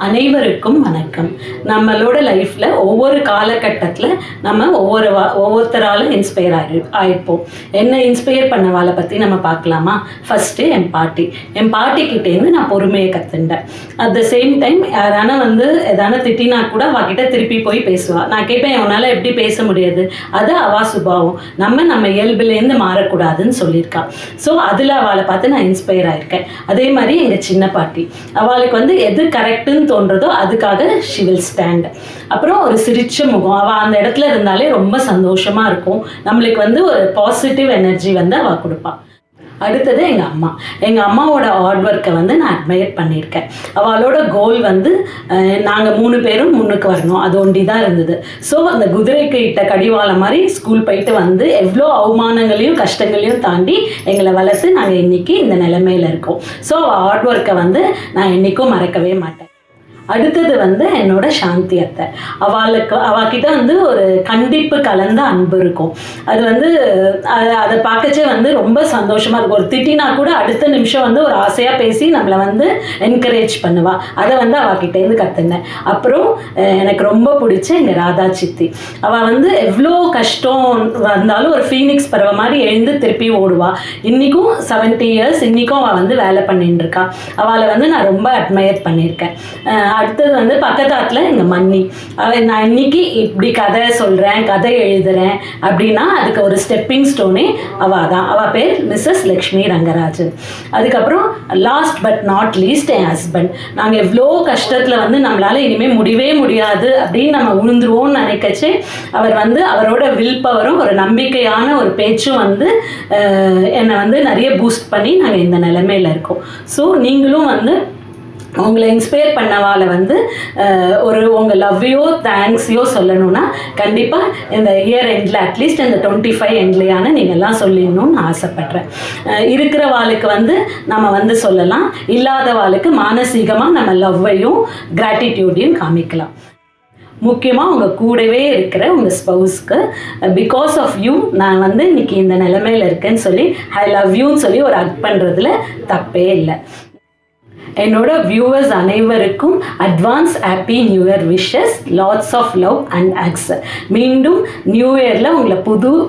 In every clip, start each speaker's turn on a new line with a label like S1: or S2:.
S1: அனைவருக்கும் வணக்கம். நம்மளோட லைஃப்பில் ஒவ்வொரு காலகட்டத்தில் நம்ம ஒவ்வொருத்தராலும் இன்ஸ்பயர் ஆகிருப்போம். என்ன இன்ஸ்பயர் பண்ணவாளை பற்றி நம்ம பார்க்கலாமா? ஃபஸ்ட்டு என் பாட்டிக்கிட்டேருந்து நான் பொறுமையை கற்றுண்டேன். அட் த சேம் டைம் யாரான எதான திட்டினா கூட அவகிட்ட திருப்பி போய் பேசுவாள். நான் கேட்பேன், உன்னால் எப்படி பேச முடியாது? அது அவா சுபாவம், நம்ம இயல்புலேருந்து மாறக்கூடாதுன்னு சொல்லியிருக்கா. ஸோ அதில் அவளை பார்த்து நான் இன்ஸ்பயர் ஆகிருக்கேன். அதே மாதிரி எங்கள் சின்ன பாட்டி, அவளுக்கு எது கரெக்டுன்னு தோன்றதோ அதுக்காக she will stand. அப்புறம் ஒரு சிரிச்ச முகம், அவள் அந்த இடத்துல இருந்தாலே ரொம்ப சந்தோஷமா இருக்கும். நம்மளுக்கு ஒரு பாசிட்டிவ் எனர்ஜி அவள் கொடுப்பாள். அடுத்தது எங்கள் அம்மாவோட ஹார்ட் ஒர்க்கை நான் அட்மையர் பண்ணியிருக்கேன். அவளோட கோல் நாங்கள் 3 பேரும் முன்னுக்கு வரணும், அது ஒண்டி தான் இருந்தது. ஸோ அந்த குதிரைக்கு இட்ட கடிவாளம் மாதிரி ஸ்கூல் போயிட்டு எவ்வளோ அவமானங்களையும் கஷ்டங்களையும் தாண்டி எங்களை வளர்த்து நாங்கள் இன்றைக்கி இந்த நிலைமையில் இருக்கோம். ஸோ அவள் ஹார்ட் ஒர்க்கை நான் என்றைக்கும் மறக்கவே மாட்டேன். அடுத்தது என்னோட சாந்தி அத்தை. அவகிட்ட ஒரு கண்டிப்பு கலந்த அன்பு இருக்கும். அது அதை பார்க்கச்சே ரொம்ப சந்தோஷமாக இருக்கும். ஒரு திட்டினா கூட அடுத்த நிமிஷம் ஒரு ஆசையாக பேசி நம்மளை என்கரேஜ் பண்ணுவா. அதை அவகிட்டேருந்து கற்றுனேன். அப்புறம் எனக்கு ரொம்ப பிடிச்ச எங்கள் ராதா சித்தி. அவள் எவ்வளோ கஷ்டம் வந்தாலும் ஒரு ஃபீனிக்ஸ் பறவை மாதிரி எழுந்து திருப்பி ஓடுவா. இன்றைக்கும் 70 years இன்றைக்கும் அவள் வேலை பண்ணிட்டு இருக்கா. அவளை நான் ரொம்ப அட்மையர் பண்ணியிருக்கேன். அடுத்தது பக்கத்தாத்தில் எங்கள் மன்னி. நான் இன்னைக்கு இப்படி கதை சொல்கிறேன், கதை எழுதுகிறேன் அப்படின்னா அதுக்கு ஒரு ஸ்டெப்பிங் ஸ்டோனே அவள் தான். அவள் பேர் மிஸ்ஸஸ் லக்ஷ்மி ரங்கராஜன். அதுக்கப்புறம் last but not least N husband. நாங்கள் எவ்வளோ கஷ்டத்தில் நம்மளால் இனிமேல் முடியவே முடியாது அப்படின்னு நம்ம உழுந்துருவோம்னு நினைக்கச்சே அவர் அவரோட வில் பவரும் ஒரு நம்பிக்கையான ஒரு பேச்சும் என்னை நிறைய பூஸ்ட் பண்ணி நாங்கள் இந்த நிலைமையில் இருக்கோம். ஸோ நீங்களும் உங்களை இன்ஸ்பயர் பண்ணவால உங்கள் லவ்வையோ தேங்க்ஸையோ சொல்லணும்னா கண்டிப்பாக இந்த இயர் எண்டில் அட்லீஸ்ட் இந்த 25 எண்ட்லையான நீங்கள்லாம் சொல்லிடணும்னு ஆசைப்பட்றேன். இருக்கிற வாளுக்கு நம்ம சொல்லலாம், இல்லாத வாளுக்கு மானசீகமாக நம்ம லவ்வையும் கிராட்டிடியூடையும் காமிக்கலாம். முக்கியமாக உங்கள் கூடவே இருக்கிற உங்கள் ஸ்பவுஸ்க்கு பிகாஸ் ஆஃப் யூ நான் இன்னைக்கு இந்த நிலைமையில் இருக்கேன்னு சொல்லி ஐ லவ் யூன்னு சொல்லி ஒரு ஹக் பண்ணுறதுல தப்பே இல்லை. என்னோட வியூவர்ஸ் அனைவருக்கும் advance happy new year wishes, lots of love and hugs. மீண்டும் நியூ இயரில் உங்களை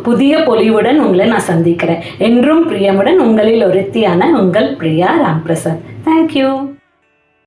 S1: புதிய பொலிவுடன் உங்களை நான் சந்திக்கிறேன். என்றும் பிரியமுடன் உங்களில் ஒருத்தியான உங்கள் பிரியா ராம்பிரசாத். தேங்க்யூ.